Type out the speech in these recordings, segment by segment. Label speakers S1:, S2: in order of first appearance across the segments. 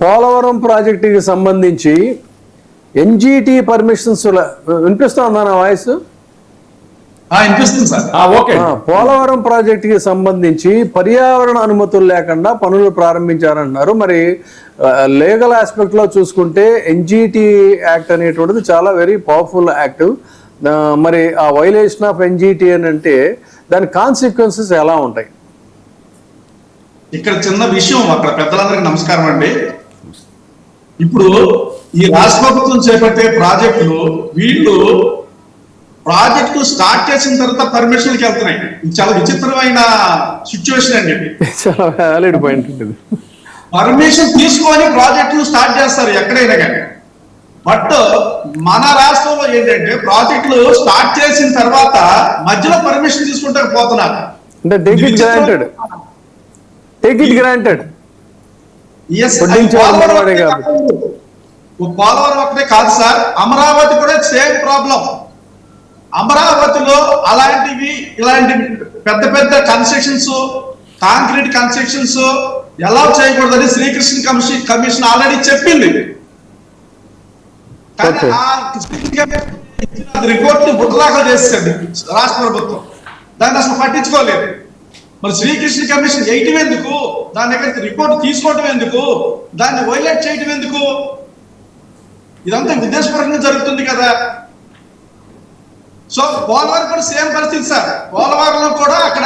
S1: పోలవరం ప్రాజెక్టుకి సంబంధించి NGT permissions వినిపిస్తుందా నా వాయిస్? పోలవరం ప్రాజెక్టుకి సంబంధించి పర్యావరణ అనుమతులు లేకుండా పనులు ప్రారంభించారంటున్నారు. మరి లీగల్ ఆస్పెక్ట్ లో చూసుకుంటే ఎన్జిటి యాక్ట్ అనేటువంటిది చాలా వెరీ పవర్ఫుల్ యాక్ట్. మరి ఆ వైలేషన్ ఆఫ్ ఎన్జిటి అని అంటే దాని కాన్సిక్వెన్సెస్ ఎలా ఉంటాయి?
S2: ఇక్కడ చిన్న విషయం, అక్కడ పెద్దలందరికీ నమస్కారం అండి. ఇప్పుడు ఈ రాష్ట్ర ప్రభుత్వం చేపట్టే ప్రాజెక్టులు, వీళ్ళు ప్రాజెక్టు స్టార్ట్ చేసిన తర్వాత పర్మిషన్కి వెళ్తున్నాయి. ఇది చాలా విచిత్రమైన సిచ్యువేషన్ అండి.
S1: చాలా వ్యాలిడ్ పాయింట్ ఉంటుంది.
S2: పర్మిషన్ తీసుకొని ప్రాజెక్టులు స్టార్ట్ చేస్తారు ఎక్కడైనా కానీ. బట్ మన రాష్ట్రంలో ఏంటంటే ప్రాజెక్టులు స్టార్ట్ చేసిన తర్వాత మధ్యలో పర్మిషన్ తీసుకుంటూ పోతున్నారు.
S1: అంటే టేక్ ఇట్ గ్రాంటెడ్.
S2: పోలవరం ఒకటే కాదు సార్, అమరావతి కూడా సేమ్ ప్రాబ్లం. అమరావతిలో ఇలాంటి పెద్ద పెద్ద కన్స్ట్రక్షన్స్, కాంక్రీట్ కన్స్ట్రక్షన్స్ ఎలా చేయకూడదని శ్రీకృష్ణ కమిషన్ ఆల్రెడీ చెప్పింది. కానీ ఆ రిపోర్ట్ బుట్టలాగా చేస్తుంది రాష్ట్ర ప్రభుత్వం, దాన్ని అసలు పట్టించుకోలేదు. మరి శ్రీకృష్ణ కమిషన్ వేయటం ఎందుకు, దాని దగ్గర రిపోర్ట్ తీసుకోవటం ఎందుకు, దాన్ని వైలేట్ చేయటం ఎందుకు? ఇదంతా ఉద్దేశపూర్వకంగా జరుగుతుంది కదా. సో పోలవరం కూడా సేమ్ పరిస్థితి సార్. పోలవరంలో కూడా అక్కడ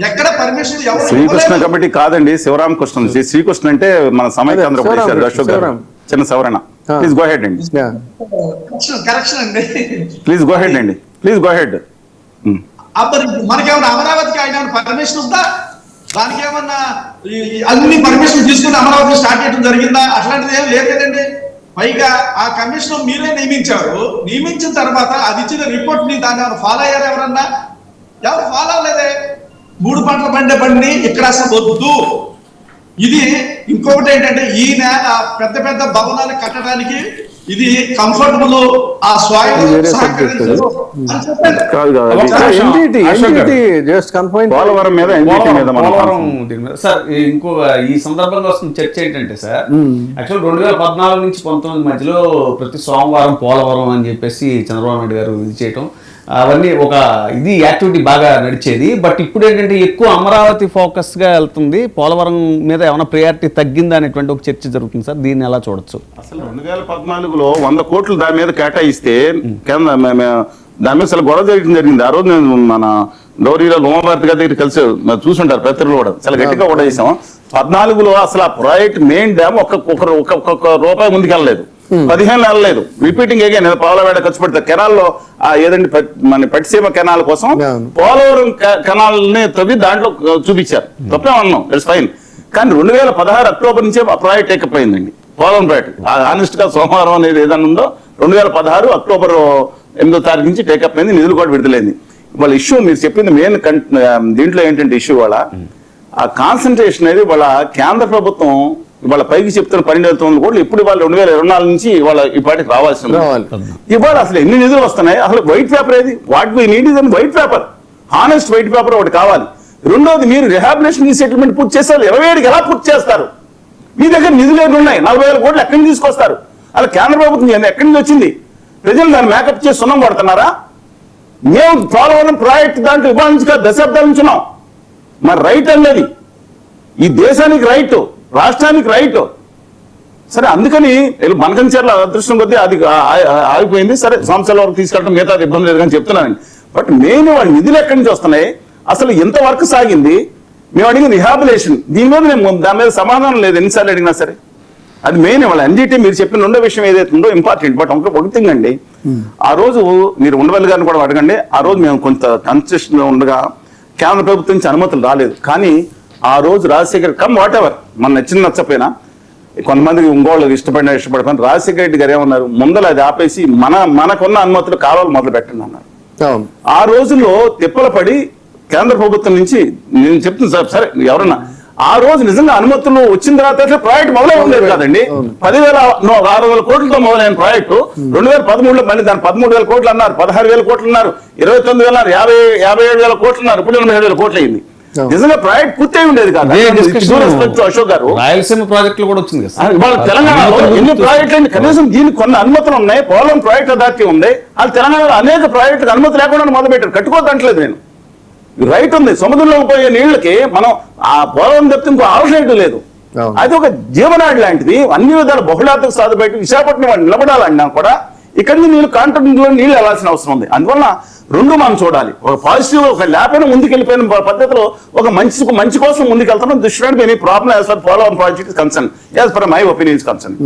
S2: ఎక్కడ పర్మిషన్ ఎవరు?
S3: శ్రీకృష్ణ కమిటీ కాదండి, శివరామకృష్ణ. శ్రీకృష్ణ అంటే మన సమైక్య ఆంధ్రప్రదేశ్ అశోక్ గారు చిన్న సవరణ. ప్లీజ్ గో హెడ్ అండి.
S2: కరెక్షన్ అండి.
S3: ప్లీజ్ గో హెడ్ అండి. Please go ahead.
S2: మనకేమన్నా అమరావతికి ఆయన పర్మిషన్ ఉందా? దానికి ఏమన్నా అన్ని పర్మిషన్ తీసుకుని అమరావతి స్టార్ట్ చేయడం జరిగిందా? అట్లాంటిది ఏం లేదు కదండి. పైగా ఆ కమిషన్ మీరే నియమించారు. నియమించిన తర్వాత అది ఇచ్చిన రిపోర్ట్ ని దాన్ని ఫాలో అయ్యారు ఎవరన్నా? ఎవరు ఫాలో అవ్వలేదే. 3 పంటల పండే బండి ఇక్కడ అసలు వద్దు. ఇది ఇంకొకటి ఏంటంటే ఈ నేల పెద్ద పెద్ద భవనాలు కట్టడానికి ఇది కంఫర్టబుల్, ఆ సాయిల్
S4: సార్. ఇంకో ఈ సందర్భంగా వస్తున్న చర్చ ఏంటంటే సార్, యాక్చువల్ 2014 నుంచి 19 మధ్యలో ప్రతి సోమవారం పోలవరం అని చెప్పేసి చంద్రబాబు నాయుడు గారు ఇది చేయటం, అవన్నీ ఒక యాక్టివిటీ బాగా నడిచేది. బట్ ఇప్పుడు ఏంటంటే ఎక్కువ అమరావతి ఫోకస్ గా వెళ్తుంది, పోలవరం మీద ఏమైనా ప్రయారిటీ తగ్గిందా అనేటువంటి ఒక చర్చ జరుగుతుంది సార్. దీన్ని ఎలా చూడొచ్చు?
S3: అసలు 2014లో 100 కోట్లు దాని మీద కేటాయిస్తే దాని మీద అసలు గొడవ జరిగింది. ఆ రోజు నేను మన డోరీలో లోమభారతి గారి దగ్గర కలిసి చూసుంటారు, ప్రతిలో కూడా చాలా గట్టిగా కూడా చేసాం. 14లో అసలు ఆ ప్రాజెక్ట్ మెయిన్ డ్యామ్ ఒక్కొక్క రూపాయి ముందుకెళ్ళలేదు, 15 నెలలు లేదు. రిపీటింగ్ అగైన్ పాలవేడ ఖర్చు పెడతారు. కెనాల్లో ఏదండి మన పట్టిసీమ కెనాల్ కోసం పోలవరం కెనాల్ ని తవ్వి దాంట్లో చూపించారు. తప్పే అన్నాం, ఇట్స్ ఫైన్. కానీ 2016 అక్టోబర్ నుంచే ఆ ప్రాజెక్ట్ టేకప్ అయిందండి. పోలవరం ప్రాజెక్ట్ ఆనెస్ట్ గా సోమవారం అనేది ఏదైనా ఉందో 2016 అక్టోబర్ 8వ తారీఖు నుంచి టేకప్ అయింది, నిధులు కూడా విడుదలైంది. వాళ్ళ ఇష్యూ మీరు చెప్పింది మెయిన్ దీంట్లో ఏంటంటే ఇష్యూ వాళ్ళ ఆ కాన్సన్ట్రేషన్ అనేది వాళ్ళ కేంద్ర ప్రభుత్వం ఇవాళ పైకి చెప్తున్న 12,900 కోట్లు ఇప్పుడు వాళ్ళు 2024 నుంచి ఇవాళ ఈ పార్టీకి రావాల్సింది. ఇవాళ అసలు ఎన్ని నిధులు వస్తున్నాయి? అసలు వైట్ పేపర్ ఏది? What we need is white paper, honest white paper ఒకటి కావాలి. రెండోది, మీరు రిహాబిలిటేషన్ సెటిల్మెంట్ పూర్తి చేస్తారు, 27కి ఎలా పూర్తి చేస్తారు? మీ దగ్గర నిధులు ఏమి ఉన్నాయి? 40,000 కోట్లు ఎక్కడి నుంచి తీసుకొస్తారు? అలా కేంద్ర ప్రభుత్వం ఎక్కడి నుంచి వచ్చింది? ప్రజలు దాన్ని మేకప్ చేసి సున్నం కొడుతున్నారా? మేము పోలవరం ప్రాజెక్ట్ దాంట్లో ఇవ్వాలని దశాబ్దాల నుంచి ఉన్నాం. మరి రైట్ అనేది ఈ దేశానికి రైట్, రాష్ట్రానికి రైట్. సరే, అందుకని మనకంచెర్ల అదృష్టం కొద్దీ అది ఆగిపోయింది. సరే, సంవత్సరాల వరకు తీసుకెళ్ళడం మిగతా ఇబ్బంది లేదు కానీ చెప్తున్నాను. బట్ మెయిన్ వాళ్ళ నిధులు ఎక్కడి నుంచి వస్తున్నాయి? అసలు ఎంత వర్క్ సాగింది? మేము అడిగిన రిహాబిలేషన్, దీని మీద దాని మీద సమాధానం లేదు ఎన్నిసార్లు అడిగినా సరే. అది మెయిన్ వాళ్ళ ఎన్జిటి మీరు చెప్పిన రెండో విషయం ఏదైతే ఉందో ఇంపార్టెంట్. బట్ ఒక థింగ్ అండి, ఆ రోజు మీరు ఉండవల్లి గారిని కూడా అడగండి. ఆ రోజు మేము కొంత కన్సెషన్ లో ఉండగా కేంద్ర ప్రభుత్వం నుంచి అనుమతులు రాలేదు. కానీ ఆ రోజు రాజశేఖర్ వాట్ ఎవర్ మన నచ్చపోయినా కొంతమందికి ఇంకోళ్ళు ఇష్టపడిన రాజశేఖర రెడ్డి గారు ఏమన్నారు, ముందర అది ఆపేసి మనకున్న అనుమతులు కాలువలు మొదలు పెట్టండి అన్నారు. ఆ రోజుల్లో తిప్పల పడి కేంద్ర ప్రభుత్వం నుంచి నేను చెప్తున్నాను సరే ఎవరన్నా ఆ రోజు నిజంగా అనుమతులు వచ్చిన తర్వాత ప్రాజెక్ట్ మొదలై ఉండేది కదండి. 10,600 కోట్లతో మొదలైన ప్రాజెక్టు 2013లో మళ్ళీ దాని 13,000 కోట్లు అన్నారు, 16,000 కోట్లు అన్నారు, 29,000 అన్నారు, 57,000 కోట్లు అన్నారు, ఇప్పుడు 87,000 కోట్లు అయింది. నిజంగా ప్రాజెక్ట్ పూర్తి అయి ఉండేది కాదు. అశోక్ గారు
S4: రాయలసీమ ప్రాజెక్టులు కూడా వచ్చింది కదా
S3: వాళ్ళ తెలంగాణలో ఎన్ని ప్రాజెక్టులు కనీసం దీనికి కొన్ని అనుమతులు ఉన్నాయి. పోలవరం ప్రాజెక్ట్ అథారిటీ ఉంది. వాళ్ళు తెలంగాణలో అనేక ప్రాజెక్టులకు అనుమతి లేకుండా మొదలు పెట్టారు. కట్టుకోవద్దంటలేదు నేను. రైట్ ఉంది. సముద్రంలోకి పోయే నీళ్ళకి మనం ఆ పోలవరం తప్పితే ఇంకో ఆల్టర్నేటివ్ లేదు. అది ఒక జీవనాడి లాంటిది. అన్ని విధాల బహుళార్థక సాధపేట విశాఖపట్నం వాళ్ళు నిలబడాలన్నా కూడా ఇక్కడి నుంచి నీళ్ళు కాంట్రాక్ట్లో నీళ్ళు వెళ్ళాల్సిన అవసరం ఉంది. అందువల్ల రెండు మనం చూడాలి. ఒక పాజిటివ్ ఒక లేకపోయినా ముందుకెళ్ళిపోయిన పద్ధతిలో ఒక మంచి కోసం ముందుకెళ్తాం. This any problem as far Polavaram project concern, as far my opinions concern.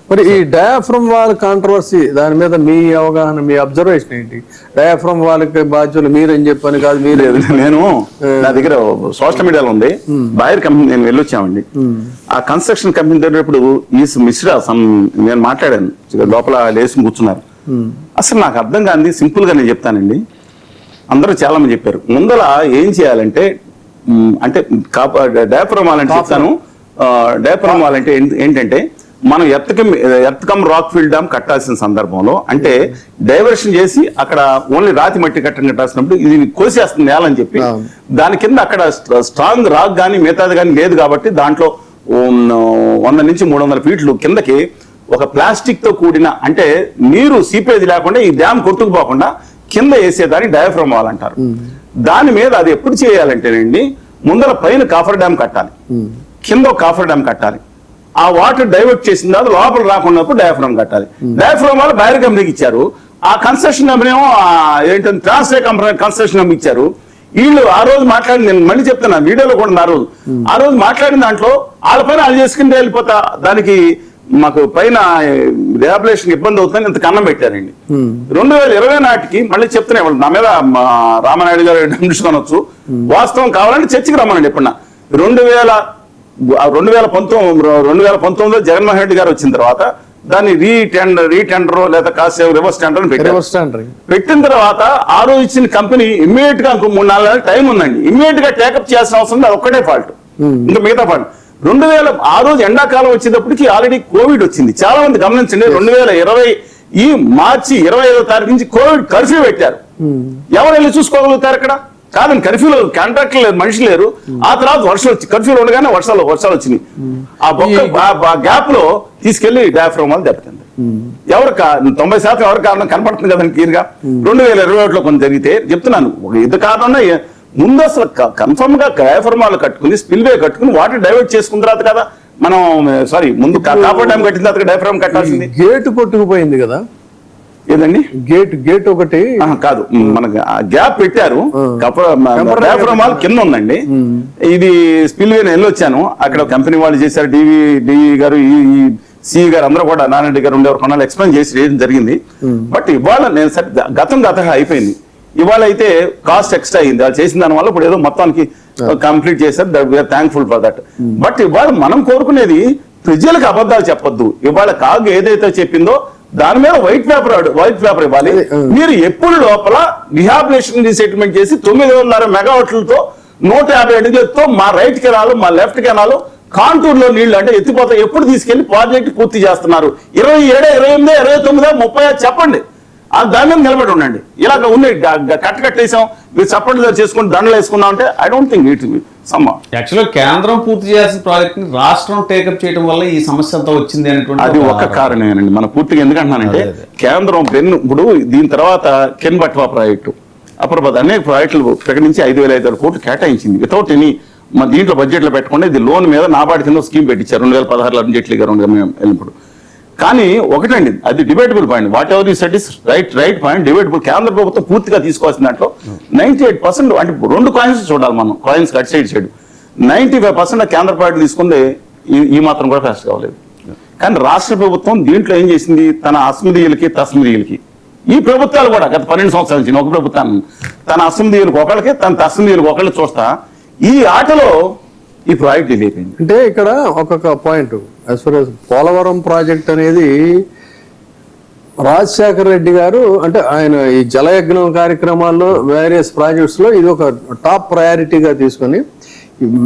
S1: మరి ఈ డయాఫ్రమ్ వాల్ కాంట్రవర్సీ దాని మీద మీ అవగాహన, మీ అబ్జర్వేషన్ ఏంటి? డయాఫ్రమ్ వాళ్ళకి బాధ్యులు మీరని చెప్పని కాదు, మీరే.
S3: నేను నా దగ్గర సోషల్ మీడియాలో ఉంది. బాయర్ కంపెనీ నేను వెళ్ళొచ్చామండి. ఆ కన్స్ట్రక్షన్ కంపెనీ దగ్గరప్పుడు ఈ మిశ్రా నేను మాట్లాడాను. లోపల లేచి కూర్చున్నారు. అసలు నాకు అర్థం కాదు. సింపుల్ గా నేను చెప్తానండి. అందరూ చాలా మంది చెప్పారు. ముందర ఏం చేయాలంటే అంటే డయాఫ్రమ్ వాల్ అంటే చెప్తాను. డయాఫ్రమ్ వాల్ అంటే ఏంటంటే మనం ఎర్త్కమ్ రాక్ ఫిల్ డ్యామ్ కట్టాల్సిన సందర్భంలో అంటే డైవర్షన్ చేసి అక్కడ ఓన్లీ రాతి మట్టి కట్టాల్సినప్పుడు ఇది కోసేస్తుంది నేలని చెప్పి దాని కింద అక్కడ స్ట్రాంగ్ రాక్ కానీ మిగతాది కానీ లేదు కాబట్టి దాంట్లో 100 నుంచి 300 ఫీట్లు కిందకి ఒక ప్లాస్టిక్ తో కూడిన అంటే నీరు సీపేజ్ లేకుండా ఈ డ్యామ్ కొట్టుకుపోకుండా కింద వేసేదాన్ని డయాఫ్రమ్ వాల్ అంటారు. దాని మీద అది ఎప్పుడు చేయాలంటేనండి ముందర పైన కాఫర్ డ్యామ్ కట్టాలి, కింద ఒక కాఫర్ డ్యామ్ కట్టాలి. ఆ వాటర్ డైవర్ట్ చేసిన తర్వాత లోపల రాకున్నప్పుడు డయాఫ్రమ్ కట్టాలి. డయాఫ్రమ్ వాళ్ళు బయర్ కంపెనీకి ఇచ్చారు. ఆ కన్స్ట్రక్షన్ కంపెనీ ఏమో ఏంటంటే ట్రాన్స్లే కంపెనీ కన్స్ట్రక్షన్ కంపెనీ ఇచ్చారు. వీళ్ళు ఆ రోజు మాట్లాడి నేను మళ్ళీ చెప్తున్నా వీడియోలో కూడా ఆ రోజు మాట్లాడిన దాంట్లో వాళ్ళ పైన వాళ్ళు చేసుకుంటే వెళ్ళిపోతా దానికి మాకు పైన రిహాబిలేషన్ ఇబ్బంది అవుతుందని ఇంత కన్నం పెట్టారండి. 2020 నాటికి మళ్ళీ చెప్తున్నాయి వాళ్ళు నా మీద రామనాయుడు గారు నిలుచుకొనొచ్చు. వాస్తవం కావాలంటే చర్చకి రమ్మనండి. ఎప్పుడన్నా 2019లో జగన్మోహన్ రెడ్డి గారు వచ్చిన తర్వాత దాన్ని రీటెండర్ లేదా కాసేపు రివర్స్ టెండర్ పెట్టిన తర్వాత ఆ రోజు ఇచ్చిన కంపెనీ ఇమ్మీడియట్ గా 3-4 నెలల టైం ఉందండి. ఇమ్మీడియట్ గా టేకప్ చేయాల్సిన అవసరం ఉంది. అది ఒక్కటే ఫాల్ట్, ఇంకా మిగతా ఫాల్ట్. ఆ రోజు ఎండాకాలం వచ్చేటప్పటికి ఆల్రెడీ కోవిడ్ వచ్చింది. చాలా మంది గమనించండి. 2020 మార్చి 25వ తారీఖు నుంచి కోవిడ్ కర్ఫ్యూ పెట్టారు. ఎవరు వెళ్ళి చూసుకోగలుగుతారు అక్కడ? కాదండి, కర్ఫ్యూలో కాంట్రాక్టర్ లేరు, మనిషి లేరు. ఆ తర్వాత వర్షాలు వచ్చి కర్ఫ్యూలో ఉండగానే వర్షాలు వచ్చినాయి. ఆ గ్యాప్ లో తీసుకెళ్లి డయాఫ్రమ్ వాల్ దెబ్బతింది. 90% ఎవరి కారణం కనపడుతుంది కదండి క్లియర్ గా. 2021లో కొంత జరిగితే చెప్తున్నాను ఇది కారణం ముందు అసలు కన్ఫర్మ్ గా డయాఫ్రమ్ వాల్ కట్టుకుని స్పిల్ వే కట్టుకుని వాటర్ డైవర్ట్ చేసుకున్న తర్వాత కదా మనం ముందు కాపర్ డ్యామ్ కట్టిన తర్వాత డయాఫ్రమ్ కట్టాల్సింది.
S1: గేట్ కొట్టుకుపోయింది కదా
S3: ఏదండి?
S1: గేట్ ఒకటి
S3: కాదు, మనకి గ్యాప్ పెట్టారు. డయాఫ్రమ్ వాల్ కింద ఉందండి. ఇది స్పిల్ వే వెళ్ళొచ్చాను. అక్కడ కంపెనీ వాళ్ళు చేశారు. డివి గారు సిఈ గారు అందరూ కూడా నారాయణ గారు ఉండేవారు. కొన్నాళ్ళు ఎక్స్ప్లెయిన్ చేసి చేయడం జరిగింది. బట్ ఇవాళ నేను గతం అయిపోయింది. ఇవాళ అయితే కాస్ట్ ఎక్స్ట్రా అయింది. వాళ్ళు చేసిన దాని వల్ల ఇప్పుడు ఏదో మొత్తానికి కంప్లీట్ చేశారు. We're thankful for that. But ఇవాళ మనం కోరుకునేది ప్రజలకు అబద్ధాలు చెప్పొద్దు. ఇవాళ కాగ్ ఏదైతే చెప్పిందో దాని మీద వైట్ పేపర్ ఇవ్వాలి. మీరు ఎప్పుడు లోపల రిహాబిలేషన్ రీసెటిల్మెంట్ చేసి 900 మెగావాట్లతో 150 అడుగులతో మా రైట్ కెనాల్ మా లెఫ్ట్ కెనాల్ కాంటూర్ లో నీళ్లు అంటే ఎత్తిపోతా ఎప్పుడు తీసుకెళ్లి ప్రాజెక్ట్ పూర్తి చేస్తున్నారు? 27, 28, 29, 30 చెప్పండి. దాని మీద నిలబడి ఉండండి. ఇలాగ ఉన్నాయి కట్టేసాం మీరు చప్పట్లు చేసుకుని దండలు వేసుకున్నాం అంటే ఐ డోంట్ థింక్ ఇట్
S4: యాక్చువల్గా కేంద్రం పూర్తి చేయాల్సిన ప్రాజెక్ట్ ని రాష్ట్రం టేకప్ చేయడం వల్ల ఈ సమస్య అంతా వచ్చింది అనేటువంటి
S3: అది ఒక్క కారణమేనండి. మన పూర్తిగా ఎందుకంటున్నానంటే కేంద్రం ఇప్పుడు దీని తర్వాత కెన్ బట్వా ప్రాజెక్టు అప్పుడు అనేక ప్రాజెక్టులు ప్రకటించి 5,500 కోట్లు కేటాయించింది వితౌట్ ఎనీ మన దీంట్లో బడ్జెట్ లో పెట్టకుండా. ఇది లోన్ మీద నాబార్డు కింద స్కీమ్ పెట్టించారు 2016లో అరుణ్ జైట్లీ గారు వెళ్ళినప్పుడు. కానీ ఒకటండి, అది debatable point. What ever you set is right point, debatable. కేంద్ర ప్రభుత్వం పూర్తిగా తీసుకోవాల్సిన దాంట్లో 98% అంటే 2 కాయిన్స్ చూడాలి మనం, కాయిన్స్ కట్ సైడ్ 95% కేంద్ర పార్టీ తీసుకుంది ఈ మాత్రం కూడా ఫాస్ట్ కావలేదు. కానీ రాష్ట్ర ప్రభుత్వం దీంట్లో ఏం చేసింది? తన అస్మిదీయులకి తస్మిదీయులకి ఈ ప్రభుత్వాలు కూడా గత 12 సంవత్సరాల నుంచి ఒక ప్రభుత్వాన్ని తన అస్మిదీయులకు ఒకళ్ళకి తన తస్మిదీయులకు ఒకళ్ళు చూస్తా ఈ ఆటలో ఈ ప్రాజెక్ట్ డిలే అయిపోయింది.
S1: అంటే ఇక్కడ ఒక్కొక్క పాయింట్ పోలవరం ప్రాజెక్ట్ అనేది రాజశేఖర రెడ్డి గారు అంటే ఆయన ఈ జలయజ్ఞం కార్యక్రమాల్లో వేరియస్ ప్రాజెక్ట్స్ లో ఇది ఒక టాప్ ప్రయారిటీగా తీసుకొని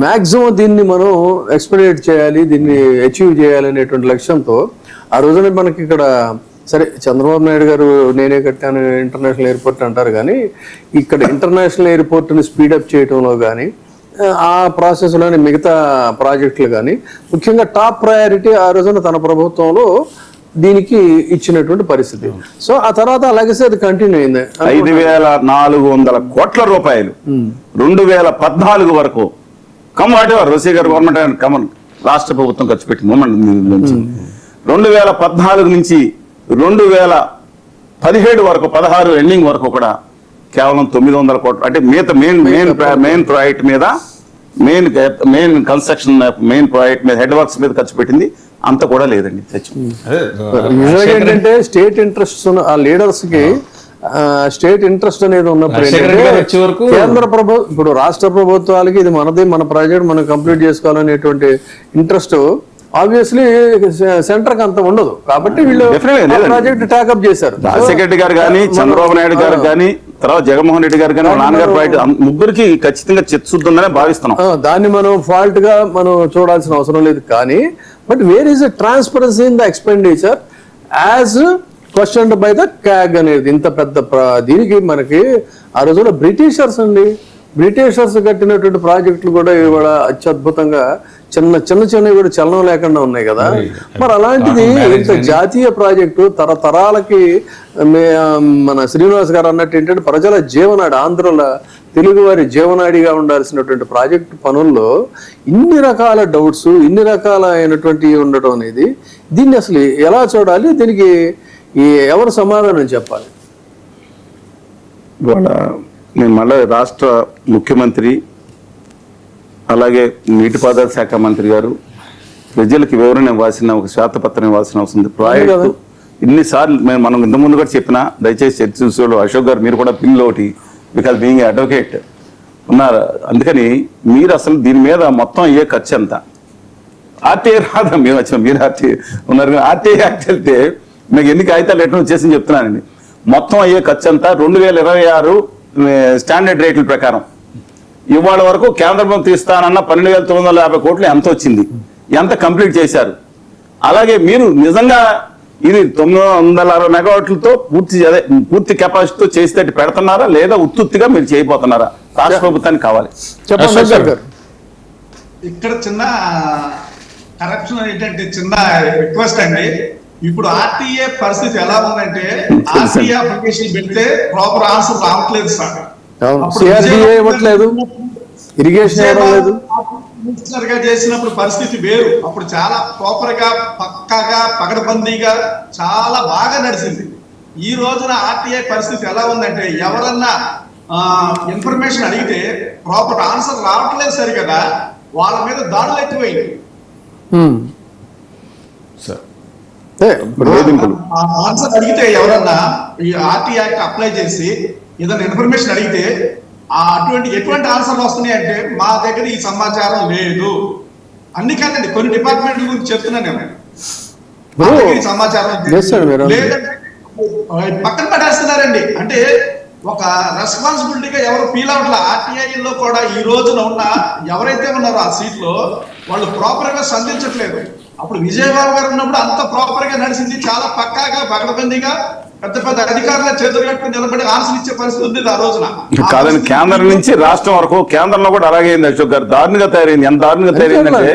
S1: మాక్సిమం దీన్ని మనం ఎక్స్పెడిట్ చేయాలి, దీన్ని అచీవ్ చేయాలి అనేటువంటి లక్ష్యంతో ఆ రోజున మనకి ఇక్కడ సరే చంద్రబాబు నాయుడు గారు నేనే కట్టాను ఇంటర్నేషనల్ ఎయిర్పోర్ట్ అంటారు, కానీ ఇక్కడ ఇంటర్నేషనల్ ఎయిర్పోర్ట్ని స్పీడప్ చేయడంలో కానీ ఆ ప్రాసెస్లోని మిగతా ప్రాజెక్టులు కానీ ముఖ్యంగా టాప్ ప్రయారిటీ ఆ రోజున తన ప్రభుత్వంలో దీనికి ఇచ్చినటువంటి పరిస్థితి. సో ఆ తర్వాత అలాగే అది కంటిన్యూ అయింది.
S3: 5,400 కోట్ల రూపాయలు 2014 వరకు వాటెవర్ రోసే గారు గవర్నమెంట్ రాష్ట్ర ప్రభుత్వం ఖర్చు పెట్టింది మూమెంట్ నుంచి 2014 నుంచి 2017 వరకు 16 ఎండింగ్ వరకు కూడా కేవలం 900 కోట్లు అంటే మిగతా మెయిన్ ప్రాజెక్ట్ మీద మెయిన్ కన్స్ట్రక్షన్ మెయిన్ ప్రాజెక్ట్ మీద హెడ్ వర్క్స్ మీద ఖర్చు పెట్టింది అంత కూడా లేదండి.
S1: యూజువల్గా ఏంటంటే స్టేట్ ఇంట్రెస్ట్ ఉన్న ఆ లీడర్స్ కి స్టేట్ ఇంట్రెస్ట్ అనేది ఉన్నప్పుడు కేంద్ర ప్రభుత్వం ఇప్పుడు రాష్ట్ర ప్రభుత్వాలకి ఇది మనది మన ప్రాజెక్ట్ మనం కంప్లీట్ చేసుకోవాలనేటువంటి ఇంట్రెస్ట్ ఆబ్వియస్లీ సెంటర్ కి అంత ఉండదు కాబట్టి వీళ్ళు ప్రాజెక్ట్ టేకప్ చేశారు.
S3: రాజశేఖర రెడ్డి గారు కానీ చంద్రబాబు నాయుడు గారు కానీ తర్వాత జగన్మోహన్ రెడ్డి గారు కానీ నాన్నగారు ప్రాజెక్ట్ ముగ్గురికి ఖచ్చితంగా చిత్తశుద్ధి భావిస్తున్నాం.
S1: దాన్ని మనం ఫాల్ట్ గా మనం చూడాల్సిన అవసరం లేదు. కానీ but where is transparency in the expenditure as questioned by the CAG అనేది ఇంత పెద్ద దీనికి మనకి ఆ రోజున బ్రిటిషర్స్ కట్టినటువంటి ప్రాజెక్టులు కూడా ఇవాళ అత్యద్భుతంగా చిన్నవి కూడా చలనం లేకుండా ఉన్నాయి కదా. మరి అలాంటిది ఇంత జాతీయ ప్రాజెక్టు తరతరాలకి మన శ్రీనివాస్ గారు అన్నట్టు ఏంటంటే ప్రజల జీవనాడి ఆంధ్రుల తెలుగువారి జీవనాడిగా ఉండాల్సినటువంటి ప్రాజెక్టు పనుల్లో ఇన్ని రకాల డౌట్స్ ఇన్ని రకాలైనటువంటి ఉండటం అనేది దీన్ని అసలు ఎలా చూడాలి, దీనికి ఎవరు సమాధానం చెప్పాలి?
S3: ఇవాళ నేను మళ్ళీ రాష్ట్ర ముఖ్యమంత్రి అలాగే నీటిపారుదల శాఖ మంత్రి గారు ప్రజలకు వివరణ ఇవ్వాల్సిన ఒక శ్వేతపత్రం ఇవ్వాల్సిన అవసరం ఉంది. ప్రాజెక్టు ఇన్నిసార్లు మనం ఇంతకుముందు కూడా చెప్పినా దయచేసి చర్చించే అశోక్ గారు మీరు కూడా పిల్లలు ఒకటి బికాజ్ బీయింగ్ అడ్వకేట్ ఉన్నారు. అందుకని మీరు అసలు దీని మీద మొత్తం అయ్యే ఖర్చు ఎంత ఆర్టీఐ రాదా మేము వచ్చినాం మీరు ఆర్టీఐ ఉన్నారు ఆర్టీఐ యాక్ట్ వెళ్తే మీకు ఎన్ని కాగితాలు ఎట్లా వచ్చేసి చెప్తున్నానండి. మొత్తం అయ్యే ఖర్చు అంతా 2026 స్టాండర్డ్ రేట్ల ప్రకారం ఇవాళ వరకు కేంద్ర ప్రభుత్వం ఇస్తానన్న 12,950 కోట్లు ఎంత వచ్చింది, ఎంత కంప్లీట్ చేశారు? అలాగే మీరు నిజంగా ఇది 960 మెగావాట్లతో పూర్తి కెపాసిటీతో చేసేటట్టు పెడుతున్నారా లేదా ఉత్తుత్తిగా మీరు చేయబోతున్నారా? రాష్ట్ర ప్రభుత్వానికి కావాలి.
S2: ఇక్కడ చిన్న కరెక్షన్ ఏంటంటే చిన్న రిక్వెస్ట్ అండి. ఇప్పుడు ఆర్టీఏ పరిస్థితి ఎలా ఉందంటే ఆర్టీఏ అప్లికేషన్ పెడితే ప్రాపర్ ఆన్సర్ రావట్లేదు సార్. మినిస్టర్ గా చేసినప్పుడు పరిస్థితి వేరు. అప్పుడు చాలా ప్రాపర్ గా పక్కాగా పగడబందీగా చాలా బాగా నడిచింది. ఈ రోజున ఆర్టీఐ పరిస్థితి ఎలా ఉందంటే ఎవరన్నా ఇన్ఫర్మేషన్ అడిగితే ప్రాపర్ ఆన్సర్ రావట్లేదు సరి కదా, వాళ్ళ మీద దాడులు ఎక్కువైంది. ఆన్సర్ అడిగితే ఎవరన్నా ఈ ఆర్టీ యాక్ట్ అప్లై చేసి ఏదైనా ఇన్ఫర్మేషన్ అడిగితే ఎటువంటి ఆన్సర్లు వస్తున్నాయి అంటే మా దగ్గర ఈ సమాచారం లేదు. అన్ని కాదండి, కొన్ని డిపార్ట్మెంట్ల గురించి చెప్తున్నా నేను. సమాచారం లేదంటే పక్కన పడేస్తున్నారండి. అంటే ఒక రెస్పాన్సిబిలిటీగా ఎవరు ఫీల్ అవట్లా. ఆర్టీఐలో కూడా ఈ రోజున ఉన్న ఎవరైతే ఉన్నారో ఆ సీట్ లో వాళ్ళు ప్రాపర్ గా సంధించట్లేదు. అప్పుడు విజయబాబు గారు ఉన్నప్పుడు అంత ప్రాపర్ గా నడిచింది, చాలా పక్కాగా పగడబందీగా పెద్ద పెద్ద అధికారుల చేతులు కట్టుకుని నిలబడి ఆన్సర్ ఇచ్చే పరిస్థితి ఉంది ఆ రోజున.
S3: కాదని కేంద్రం నుంచి రాష్ట్రం వరకు కేంద్రంలో కూడా అలాగే అశోక్ గారు దారుణంగా తయారైంది. ఎంత దారుణంగా తయారైందంటే